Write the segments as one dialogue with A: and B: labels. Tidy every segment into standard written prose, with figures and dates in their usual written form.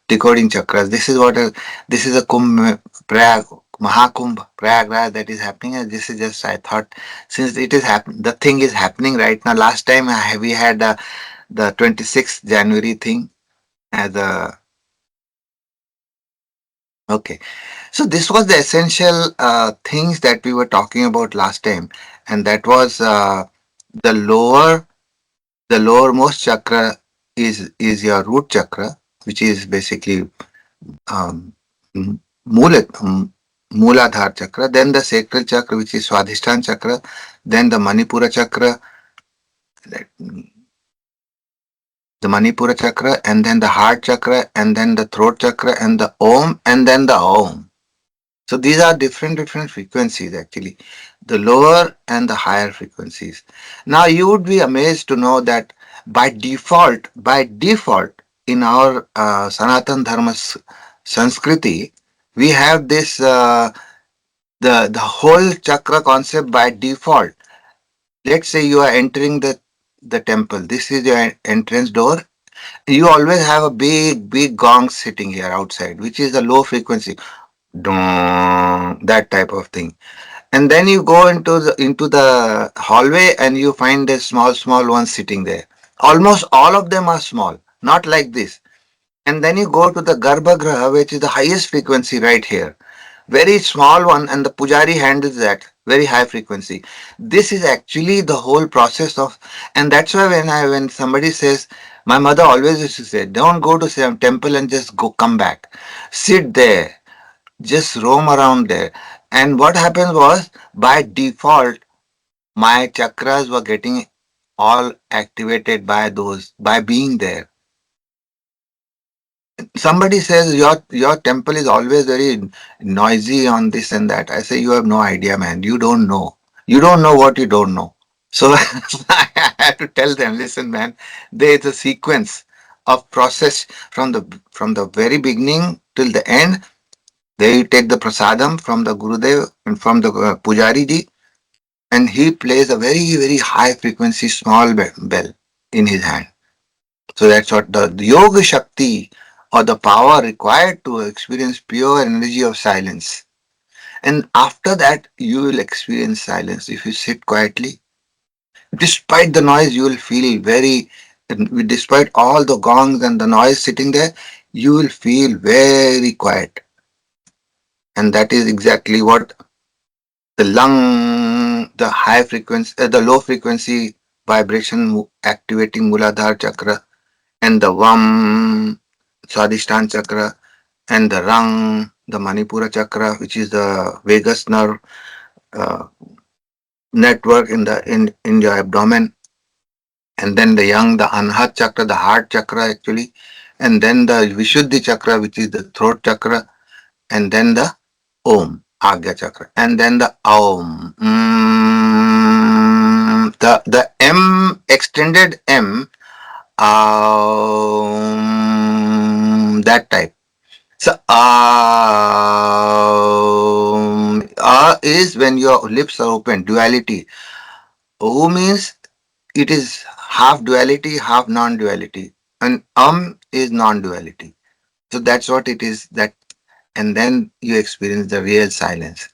A: decoding chakras. This is a Kumbh Prayag Mahakumbh Prayagraj that is happening, and this is just, I thought, since it is the thing is happening right now. Last time we had the 26th January thing as a okay. So this was the essential things that we were talking about last time, and that was the lower the lowermost chakra is your root chakra, which is basically um, m- Moolat, Mooladhara chakra, then the sacral chakra, which is Swadhisthana chakra, then the Manipura chakra, let me- the Manipura chakra, and then the heart chakra, and then the throat chakra, and the Om, and then the Om. So these are different frequencies actually, the lower and the higher frequencies. Now you would be amazed to know that by default, in our Sanatan Dharma Sanskriti, we have this the whole chakra concept by default. Let's say you are entering the temple. This is your entrance door. You always have a big gong sitting here outside, which is a low frequency, dong, that type of thing. And then you go into the hallway and you find a small ones sitting there. Almost all of them are small, not like this. And then you go to the Garbhagriha, which is the highest frequency right here. Very small one, and the pujari handles that very high frequency. This is actually the whole process of, and that's why when somebody says, my mother always used to say, don't go to some temple and just go come back. Sit there, just roam around there. And what happened was, by default, my chakras were getting all activated by being there. Somebody says your temple is always very noisy on this and that. I say, you have no idea, man. You don't know what you don't know. So I had to tell them, listen, man, there is a sequence of process from the very beginning till the end. There you take the prasadam from the Gurudev and from the Pujari ji, and he plays a very high frequency small bell in his hand. So that's what the Yoga Shakti, or the power required to experience pure energy of silence. And after that, you will experience silence. If you sit quietly, despite the noise, you will feel despite all the gongs and the noise sitting there, you will feel very quiet. And that is exactly what the lung, the high frequency, the low frequency vibration activating Muladhara chakra, and the Vam, Swadhisthana chakra, and the Rang, the Manipura chakra, which is the vagus nerve uh, network in your abdomen, and then the Yang, the Anhat chakra, the heart chakra actually, and then the Vishuddhi chakra, which is the throat chakra, and then the Om, Agya chakra, and then the Om. The M, extended M, that type. So, is when your lips are open, duality. O means it is half duality, half non-duality. And is non-duality. So that's what it is. And then you experience the real silence.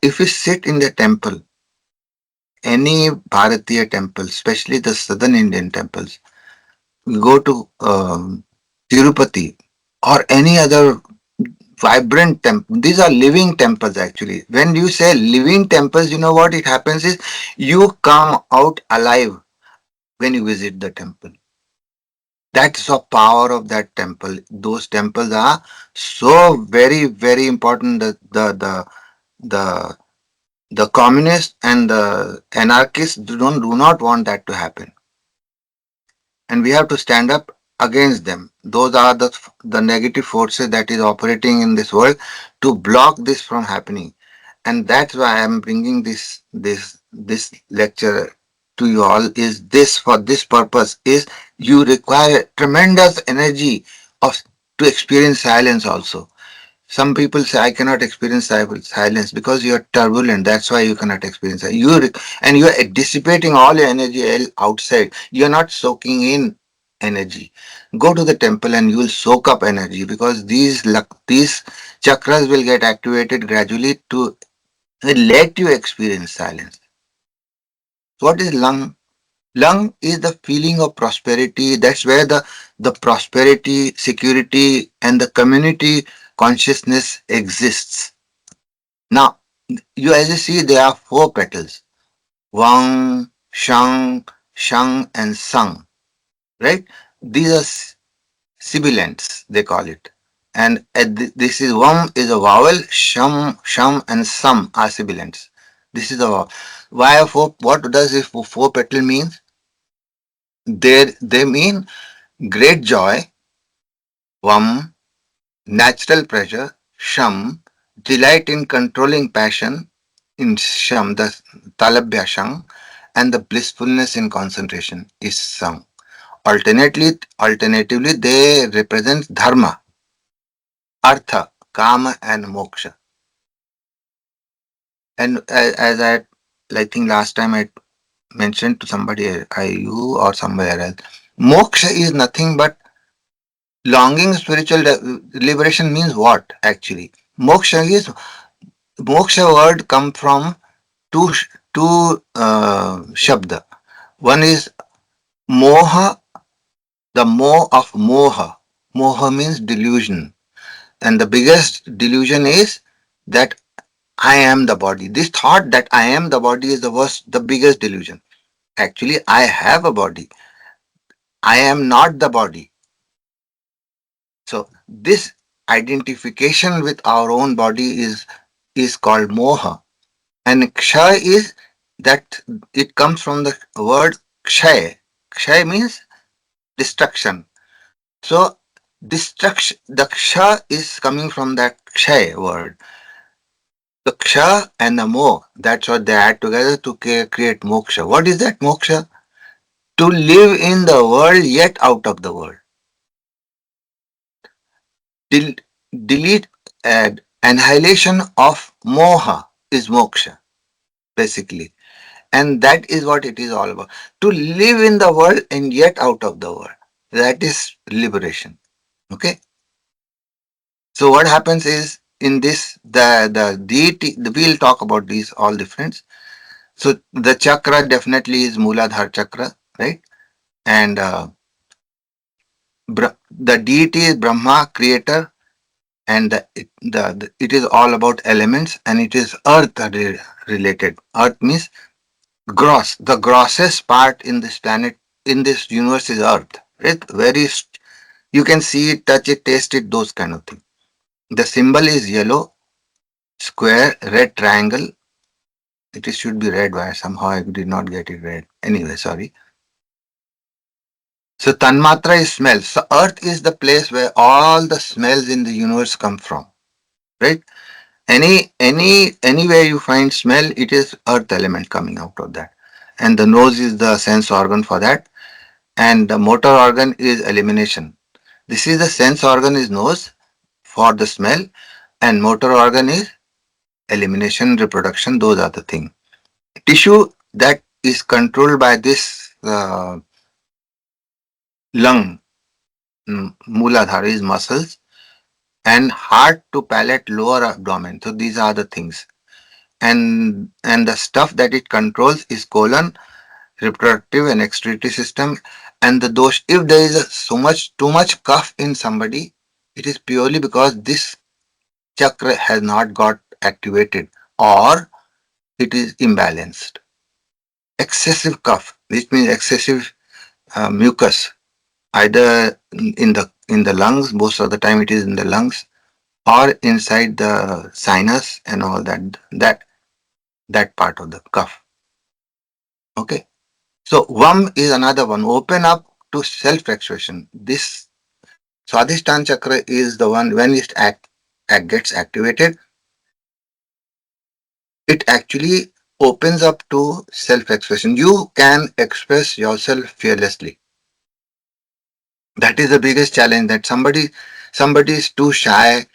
A: If you sit in the temple, any Bharatiya temple, especially the southern Indian temples, you go to Tirupati or any other vibrant temple. These are living temples actually. When you say living temples, you know what it happens is you come out alive when you visit the temple. That's the power of that temple. Those temples are so very important. The the communists and the anarchists do not want that to happen, and we have to stand up against them. Those are the negative forces that is operating in this world to block this from happening. And that's why I am bringing this lecture to you all, is this for this purpose, is you require tremendous energy of to experience silence also. Some people say, I cannot experience silence because you are turbulent. That's why you cannot experience it. And you are dissipating all your energy outside. You are not soaking in energy. Go to the temple and you will soak up energy, because these chakras will get activated gradually to let you experience silence. What is lung? Lung is the feeling of prosperity. That's where the prosperity, security, and the community consciousness exists. Now, as you see, there are four petals: Wang, Shang, Shang, and Sang. Right? These are sibilants, they call it. And this is Vam is a vowel, Sham, and Sam are sibilants. This is a vowel. Why four? What does this four petal mean? They mean great joy, Vam, natural pleasure, Sham, delight in controlling passion, in Sham, the Talabhya Shang, and the blissfulness in concentration is Sang. Alternatively, they represent Dharma, Artha, Kama, and Moksha. And as I think last time I mentioned to somebody, you or somewhere else, Moksha is nothing but longing. Spiritual liberation means what actually? Moksha word come from two shabda. One is Moha, the Mo of Moha. Moha means delusion, and the biggest delusion is that I am the body. This thought that I am the body is the biggest delusion. Actually, I have a body. I am not the body. So this identification with our own body is called moha. And ksha is that it comes from the word kshay. Kshay means destruction. So destruction, the ksha is coming from that kshay word. The ksha and the mo, that's what they add together to create moksha. What is that moksha? To live in the world yet out of the world. Del- delete and annihilation of moha is moksha, basically. And that is what it is all about. To live in the world and yet out of the world. That is liberation. Okay. So what happens is in this, the deity, we'll talk about these all different. So the chakra definitely is Mooladhara chakra, right? And the deity is Brahma, creator, and it is all about elements, and it is earth related. Earth means gross. The grossest part in this planet, in this universe, is earth. Right? You can see it, touch it, taste it, those kind of things. The symbol is yellow, square, red triangle. Should be red, why somehow I did not get it red. Anyway, sorry. So Tanmatra is smell. So earth is the place where all the smells in the universe come from. Right? Anywhere you find smell, it is earth element coming out of that. And the nose is the sense organ for that. And the motor organ is elimination. This is the sense organ is nose for the smell, and motor organ is elimination, reproduction. Those are the thing. Tissue that is controlled by this lung, Mooladhara is muscles, and heart to palate, lower abdomen. So these are the things. And the stuff that it controls is colon, reproductive and excretory system, and the dosh. If there is too much cough in somebody, it is purely because this chakra has not got activated, or it is imbalanced. Excessive cough, which means excessive mucus, either in the lungs. Most of the time, it is in the lungs or inside the sinus and all that part of the cough. Okay. So Vam is another one. Open up to self-expression. This Swadhisthana chakra is the one when gets activated, it actually opens up to self-expression. You can express yourself fearlessly. That is the biggest challenge, that somebody is too shy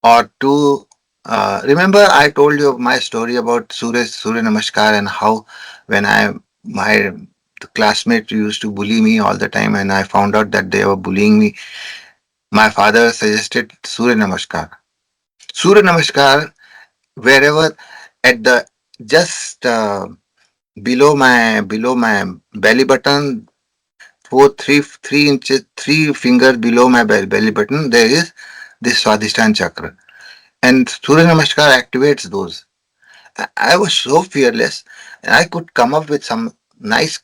A: or too. Remember, I told you my story about Surya Namaskar, and how when my the classmates used to bully me all the time, and I found out that they were bullying me. My father suggested Surya Namaskar. Surya Namaskar, wherever at the just below my belly button, 3 inches, 3 fingers below my belly button, there is this Swadhisthana chakra, and Surya Namaskar activates those. I was so fearless, and I could come up with some nice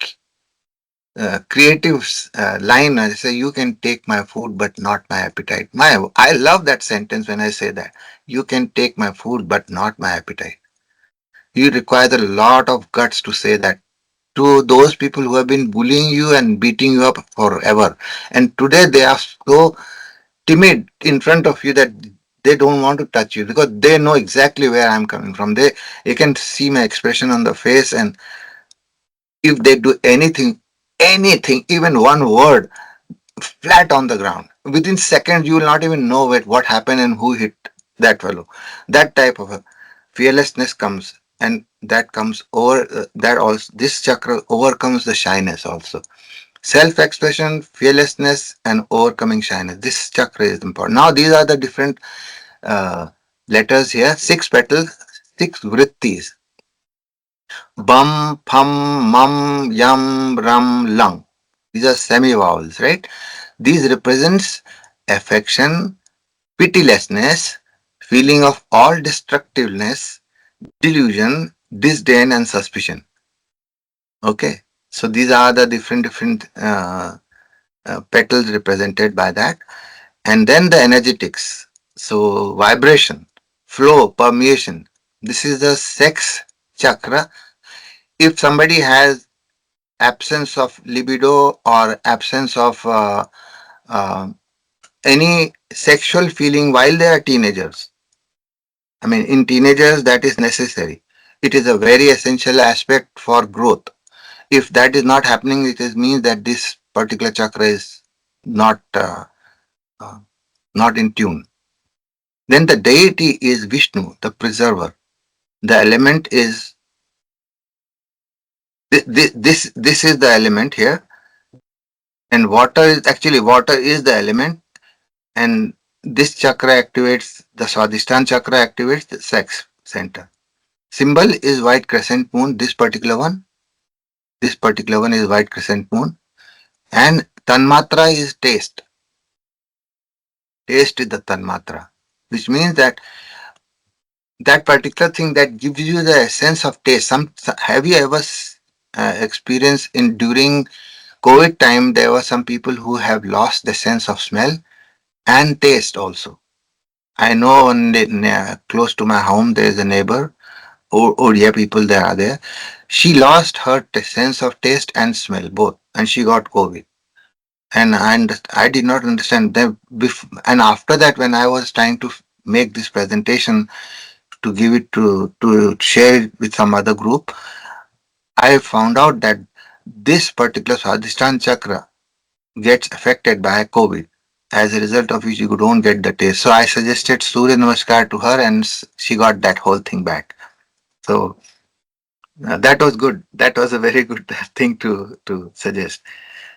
A: creative line. I say, "You can take my food, but not my appetite." I love that sentence when I say that. You can take my food, but not my appetite. You require a lot of guts to say that to those people who have been bullying you and beating you up forever. And today they are so timid in front of you that they don't want to touch you because they know exactly where I'm coming from. They You can see my expression on the face, and if they do anything, even one word, flat on the ground. Within seconds, you will not even know what happened and who hit that fellow. That type of a fearlessness comes, and that comes over. That also, this chakra overcomes the shyness also. Self-expression, fearlessness, and overcoming shyness. This chakra is important. Now, these are the different uh, letters here. 6 petals, 6 vrittis. Bum, phum, mum, yum, ram, lung. These are semi-vowels, right? These represents affection, pitilessness, feeling of all destructiveness, delusion, disdain, and suspicion. Okay, so these are the different petals represented by that, and then the energetics. So vibration, flow, permeation. This is the sex chakra. If somebody has absence of libido or absence of uh, any sexual feeling while they are teenagers. I mean, in teenagers, that is necessary. It is a very essential aspect for growth. If that is not happening, it is means that this particular chakra is not uh, not in tune. Then the deity is Vishnu, the preserver. The element is this is the element here, and water is the element, and this chakra activates the Swadhisthana chakra activates the sex center. Symbol is white crescent moon. This particular one is white crescent moon, and tanmatra is taste. Taste is the tanmatra, which means that that particular thing that gives you the sense of taste. Have you ever experienced in during COVID time? There were some people who have lost the sense of smell and taste also. I know close to my home there is a neighbor, Odia people there are there. She lost her sense of taste and smell both, and she got COVID. And I did not understand that. And after that, when I was trying to make this presentation to give it to share it with some other group, I found out that this particular Swadhisthana chakra gets affected by COVID. As a result of which you don't get the taste. So I suggested Surya Namaskar to her, and she got that whole thing back. So that was good. That was a very good thing to suggest.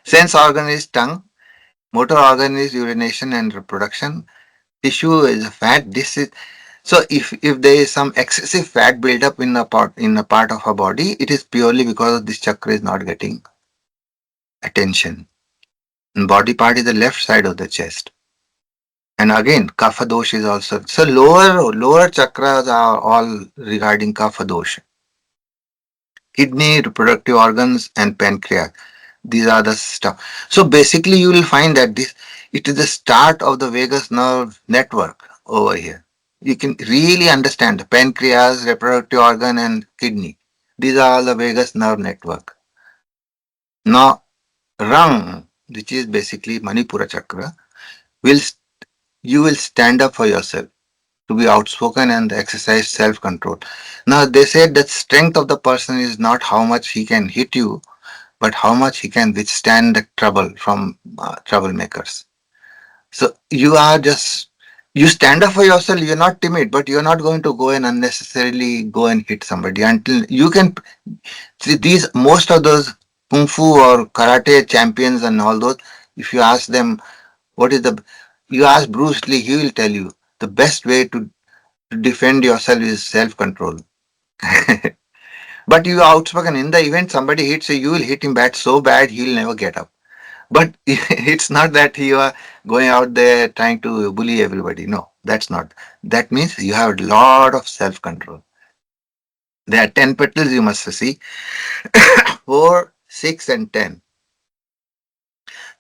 A: Sense organ is tongue. Motor organ is urination and reproduction. Tissue is fat. This is so. If there is some excessive fat buildup in a part of our body, it is purely because this chakra is not getting attention. And body part is the left side of the chest. And again, kapha dosh is also so lower chakras are all regarding kapha dosh. Kidney, reproductive organs, and pancreas. These are the stuff. So basically, you will find that it is the start of the vagus nerve network over here. You can really understand the pancreas, reproductive organ, and kidney. These are all the vagus nerve network. Now, Rang, which is basically Manipura chakra, will you will stand up for yourself to be outspoken and exercise self-control. Now, they said that strength of the person is not how much he can hit you, but how much he can withstand the trouble from troublemakers. So you stand up for yourself. You're not timid, but you're not going to go and unnecessarily go and hit somebody until you can see these. Most of those kung fu or karate champions and all those, if you ask them what is the, you ask Bruce Lee, he will tell you the best way to defend yourself is self control. But you are outspoken. In the event somebody hits you, you will hit him bad so bad he'll never get up. But it's not that you are going out there trying to bully everybody. No, that's not. That means you have a lot of self control. There are 10 petals you must see 4, 6, and 10.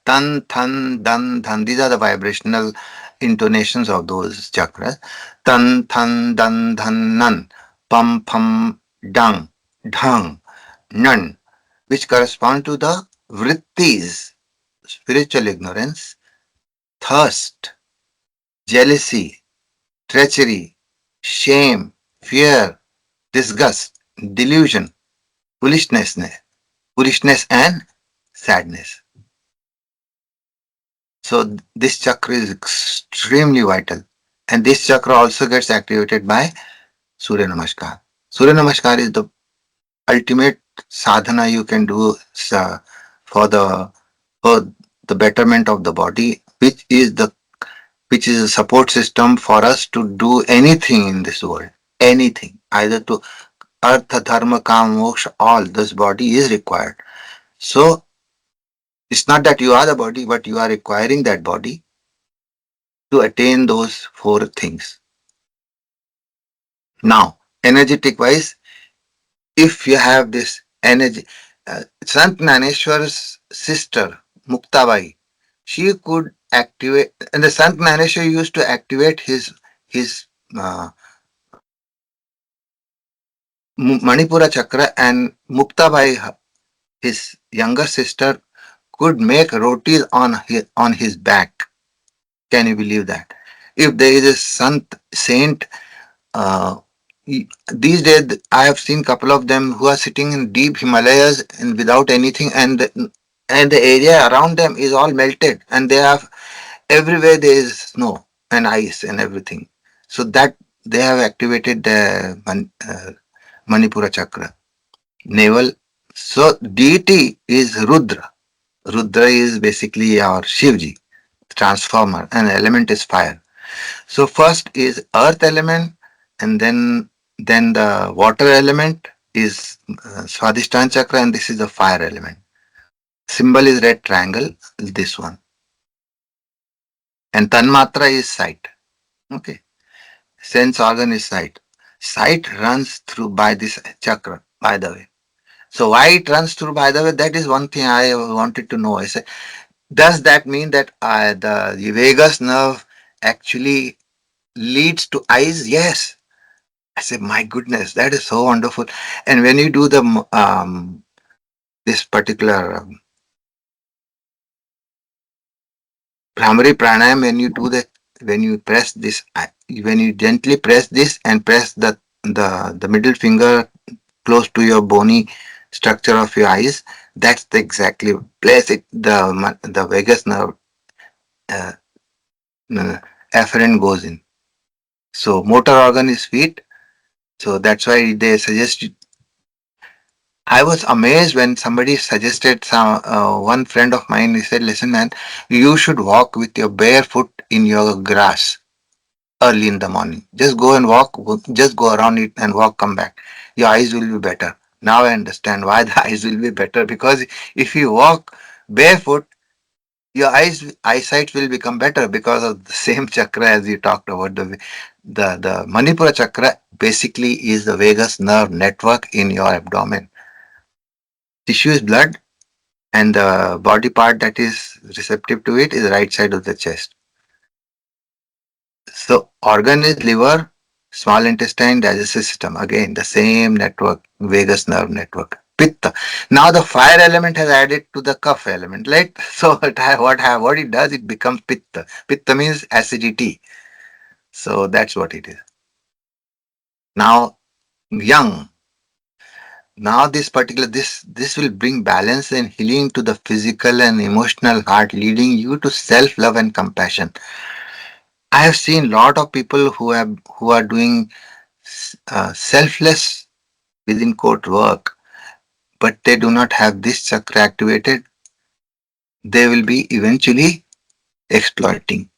A: Tan, than, dan, dhan. These are the vibrational intonations of those chakras. Tan, than, dan, dhan, nan. Pam, pam, dang, dhang, nan, which correspond to the vrittis, spiritual ignorance, thirst, jealousy, treachery, shame, fear, disgust, delusion, foolishness, foolishness and sadness. So this chakra is extremely vital. And this chakra also gets activated by Surya Namaskar. Surya Namaskar is the ultimate sadhana you can do for the for the betterment of the body, which is a support system for us to do anything in this world. Anything. Either to Artha, Dharma, Kam, Moksha, all this body is required. So it's not that you are the body, but you are requiring that body to attain those four things. Now, energetic wise, if you have this energy, Sant Naneshwar's sister, Muktabai, she could activate, and the Sant Naneshwar used to activate his uh, Manipura chakra, and Muktabai, his younger sister, could make rotis on his back. Can you believe that? If there is a saint, uh, these days I have seen couple of them who are sitting in deep Himalayas and without anything, and the area around them is all melted, and they have everywhere there is snow and ice and everything. So that they have activated the Manipura chakra, navel. So deity is Rudra. Rudra is basically our Shivji, transformer, and element is fire. So first is earth element, and then the water element is Swadhisthana chakra, and this is the fire element. Symbol is red triangle, this one. And Tanmatra is sight. Okay. Sense organ is sight. Sight runs through by this chakra, by the way. So why it runs through, by the way, that is one thing I wanted to know. I said, does that mean that the vagus nerve actually leads to eyes? Yes. I said, my goodness, that is so wonderful. And when you do the this particular Brahmari pranayam, when you do that, when you press this, when you gently press this and press the middle finger close to your bony structure of your eyes, that's the exactly place the vagus nerve uh, afferent goes in. So motor organ is feet. So that's why they suggest. I was amazed when somebody suggested one friend of mine. He said, "Listen, man, you should walk with your bare foot in your grass early in the morning. Just go and walk. Just go around it and walk. Come back. Your eyes will be better." Now I understand why the eyes will be better, because if you walk barefoot, your eyesight will become better because of the same chakra as you talked about. The Manipura chakra basically is the vagus nerve network in your abdomen. Tissue is blood, and the body part that is receptive to it is right side of the chest. So organ is liver, small intestine, digestive system. Again, the same network, vagus nerve network. Pitta. Now the fire element has added to the kapha element, right? So what it does, it becomes pitta. Pitta means acidity. So that's what it is. Now young. Now this will bring balance and healing to the physical and emotional heart, leading you to self love and compassion. I have seen a lot of people who are doing selfless within quote work, but they do not have this chakra activated, they will be eventually exploiting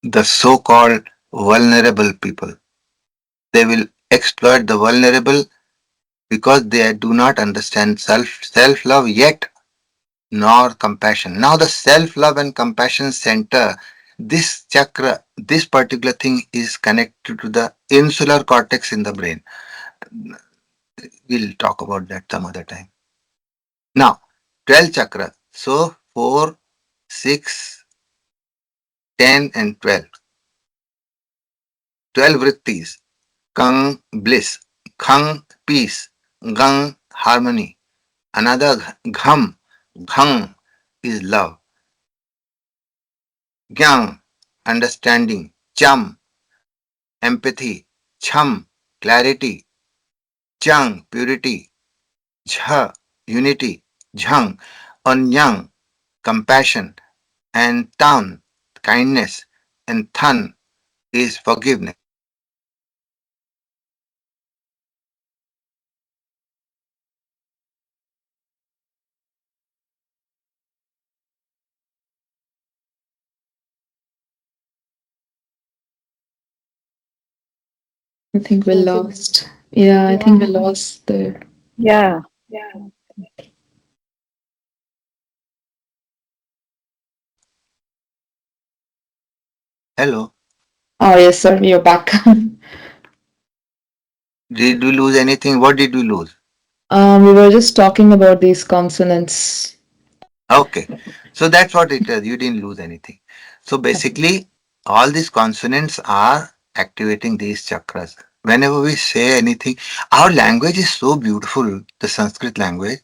A: the so-called vulnerable people. They will exploit the vulnerable because they do not understand self-love yet, nor compassion. Now the self-love and compassion center, this chakra, this particular thing is connected to the insular cortex in the brain. We'll talk about that some other time. Now, 12 chakras. So 4, 6, 10 and 12. 12 vrittis. Kang bliss. Khang peace. Gang harmony. Another gham. Ghang is love. Gyang understanding. Cham empathy. Cham clarity. Chang purity. Jha unity. Jhang anyang compassion. And tan kindness. And than is forgiveness.
B: I think we
C: Is it?
B: lost. Yeah, I think we lost the.
C: Yeah.
A: Hello.
B: Oh, yes, sir, you're back.
A: Did we lose anything? What did we lose?
B: We were just talking about these consonants.
A: Okay. So that's what it is. You didn't lose anything. So basically, all these consonants are activating these chakras. Whenever we say anything, our language is so beautiful, the Sanskrit language,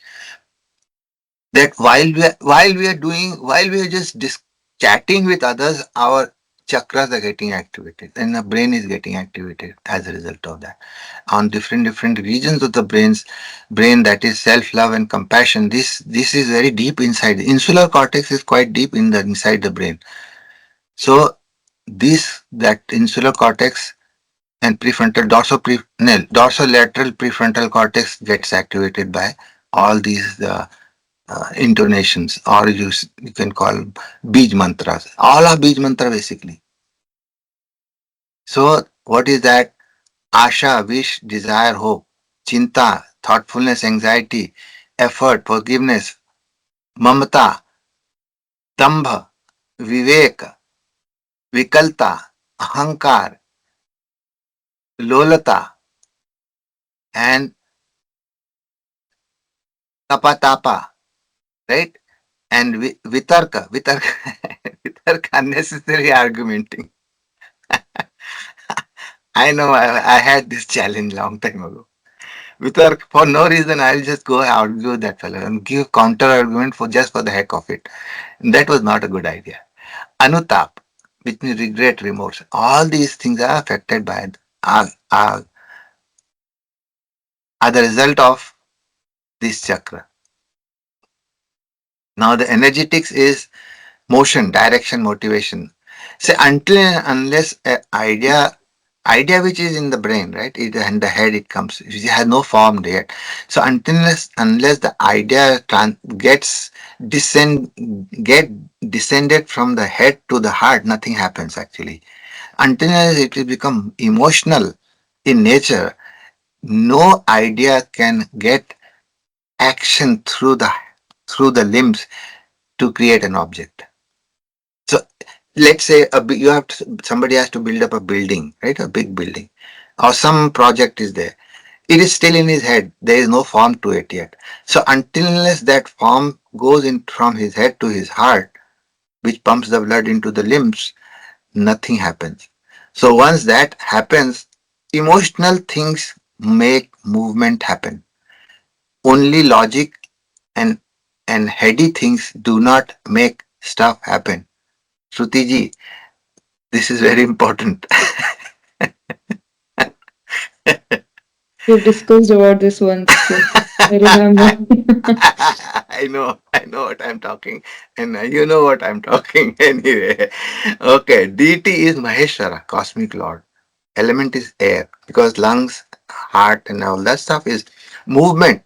A: that while we are just chatting with others, our chakras are getting activated and the brain is getting activated as a result of that. On different regions of the brain, that is self-love and compassion, this is very deep inside. The insular cortex is quite deep in the inside the brain. So this that insular cortex and prefrontal dorsolateral prefrontal cortex gets activated by all these intonations, or you can call beej mantras. All are beej mantra basically. So what is that? Asha, wish, desire, hope. Chinta, thoughtfulness, anxiety. Effort, forgiveness. Mamata, dambha, vivek, vikalta, ahankar, lolata, and tapatapa, right? And vitarka, vitarka, unnecessary argumenting. I know I had this challenge long time ago. Vitark, for no reason, I'll just go argue with that fellow and give counter argument for just for the heck of it. That was not a good idea. Anutap, which means regret, remorse. All these things are affected by are, are the result of this chakra. Now the energetics is motion, direction, motivation. So until and unless an idea which is in the brain, right, it and the head it comes, it has no form yet. So unless the idea gets descend get descended from the head to the heart, nothing happens actually. Until and unless it will become emotional in nature, no idea can get action through the limbs to create an object. So let's say you have somebody has to build up a building, right? A big building, or some project is there. It is still in his head. There is no form to it yet. So until unless that form goes in from his head to his heart, which pumps the blood into the limbs, nothing happens. So once that happens, emotional things make movement happen. Only logic and heady things do not make stuff happen. Shruti ji, this is very important.
B: We've discussed about this once. I remember.
A: I know what I'm talking, and you know what I'm talking anyway. Okay, deity is Maheshwara, cosmic lord. Element is air, because lungs, heart, and all that stuff is movement.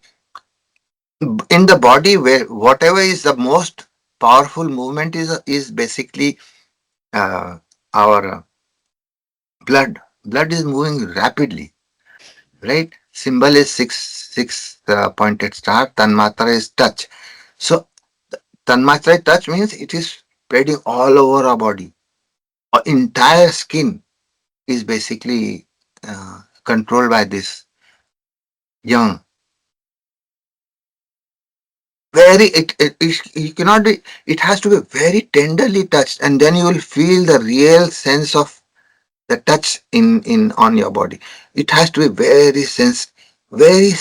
A: in the body, where whatever is the most powerful movement is basically uh, our blood. Blood is moving rapidly, right? Symbol is six pointed star. Tanmatra is touch. So tanmatra touch means it is spreading all over our body. Our entire skin is basically controlled by this young. Very it cannot be. It has to be very tenderly touched, and then you will feel the real sense of the touch in on your body. It has to be very very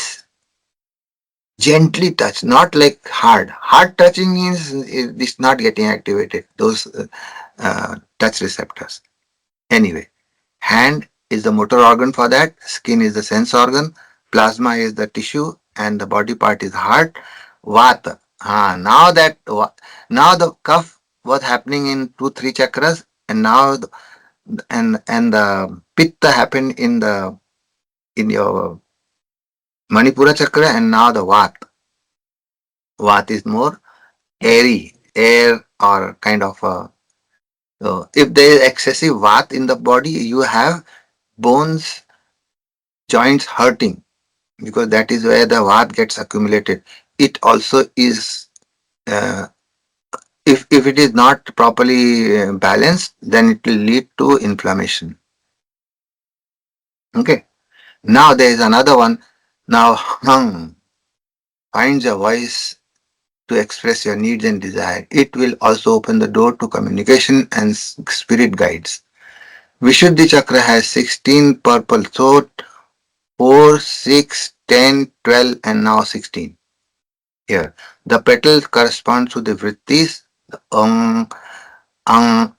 A: gently touched, not like hard. Hard touching means it's not getting activated. Those touch receptors. Anyway, hand is the motor organ for that. Skin is the sense organ. Plasma is the tissue, and the body part is heart. Vata. Now the cuff was happening in 2 3 chakras, and now and the pitta happened in your Manipura chakra, and now the vat. Vat is more airy, air or kind of a. So if there is excessive vat in the body, you have bones, joints hurting because that is where the vat gets accumulated. It also is. Uh, if it is not properly balanced, then it will lead to inflammation. Okay. Now there is another one. Now finds a voice to express your needs and desire. It will also open the door to communication and spirit guides. Vishuddhi chakra has 16 purple throat, 4, 6, 10, 12, and now 16. Here, the petal corresponds to the vrittis, the ang, ang,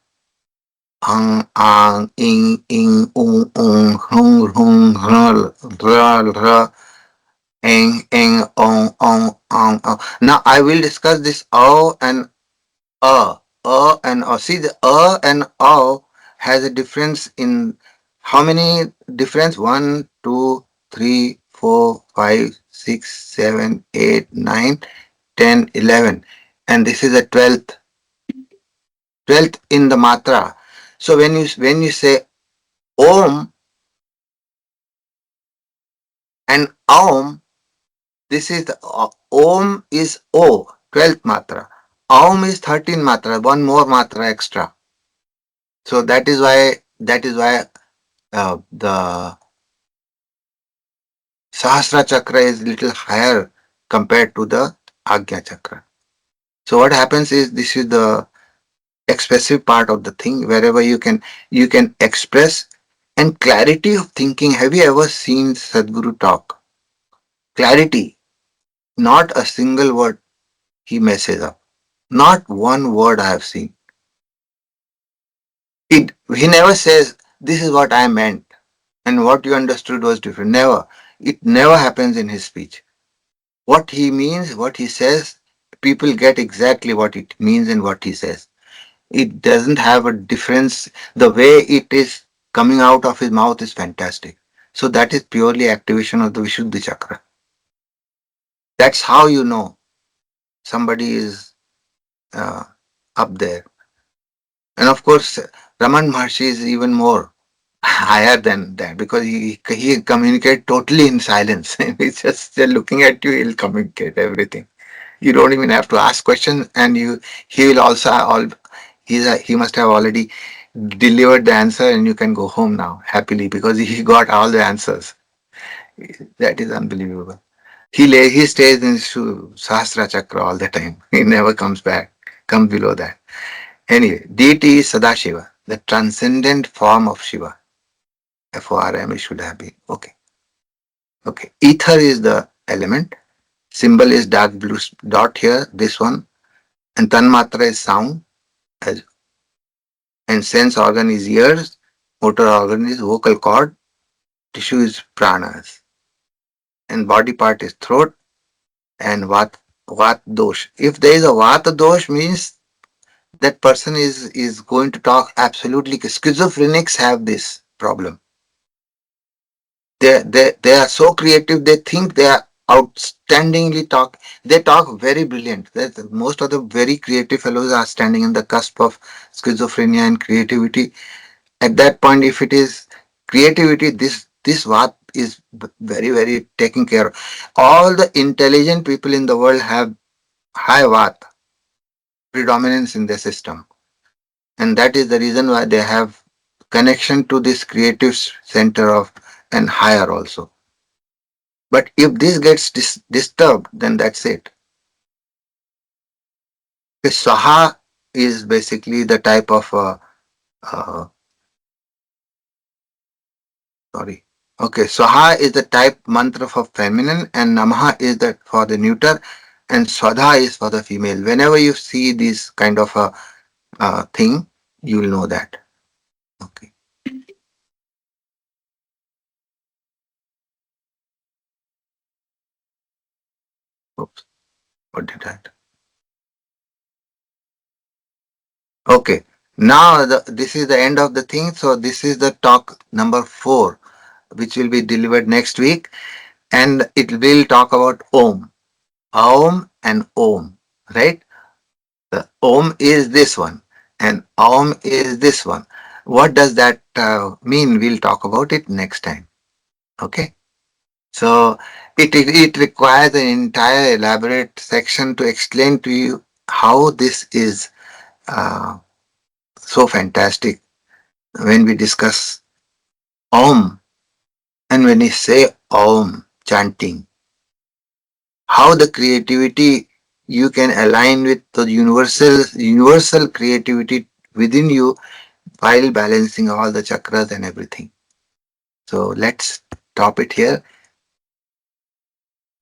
A: ing, hung, ong. Now I will discuss this o and and see the and has a difference in how many difference? 1, 2, 3, 4, 5, 6, 7, 8, 9, 10, 11, and this is the 12th in the matra. So when you say om and aum, this is the om is o, 12th matra. Aum is 13 matra, one more matra extra. So that is why the Sahasra chakra is little higher compared to the Agya chakra. So what happens is this is the expressive part of the thing wherever you can express and clarity of thinking. Have you ever seen Sadhguru talk? Clarity, not a single word he messes up. Not one word I have seen. He never says this is what I meant and what you understood was different. Never. It never happens in his speech. What he means, what he says, people get exactly what it means and what he says. It doesn't have a difference. The way it is coming out of his mouth is fantastic. So that is purely activation of the Vishuddhi chakra. That's how you know somebody is uh, up there. And of course, Raman Maharshi is even more higher than that because he communicates totally in silence. He's just looking at you, he'll communicate everything. You don't even have to ask questions, and he will also he must have already delivered the answer, and you can go home now happily because he got all the answers. That is unbelievable. He stays in Sahasra Chakra all the time. He never comes back, comes below that. Anyway, deity is Sadashiva, the transcendent form of Shiva. FORM it should have been. Okay. Okay. Ether is the element. Symbol is dark blue dot here, this one. And Tanmatra is sound. As and sense organ is ears, motor organ is vocal cord, tissue is pranas, and body part is throat and vat dosh. If there is a vata dosh, means that person is going to talk absolutely. Schizophrenics have this problem. They are so creative. They think they are. outstandingly talk. They talk very brilliant. Most of the very creative fellows are standing in the cusp of schizophrenia and creativity. At that point, if it is creativity, this what is very very taken care of. All the intelligent people in the world have high what predominance in the system, and that is the reason why they have connection to this creative center of and higher also. But if this gets disturbed, then that's it. The Swaha is basically the type of uh, sorry. Okay, Swaha is the type mantra for feminine, and Namaha is the for the neuter, and Swadha is for the female. Whenever you see this kind of a thing, you will know that. Okay. Oops. What did that? Okay. Now this is the end of the thing. So this is the talk number 4, which will be delivered next week, and it will talk about Om, Aum, and Om. Right? The Om is this one, and Om is this one. What does that mean? We'll talk about it next time. Okay. So it requires an entire elaborate section to explain to you how this is uh, so fantastic when we discuss Om, and when we say Om chanting, how the creativity you can align with the universal creativity within you while balancing all the chakras and everything. So let's stop it here.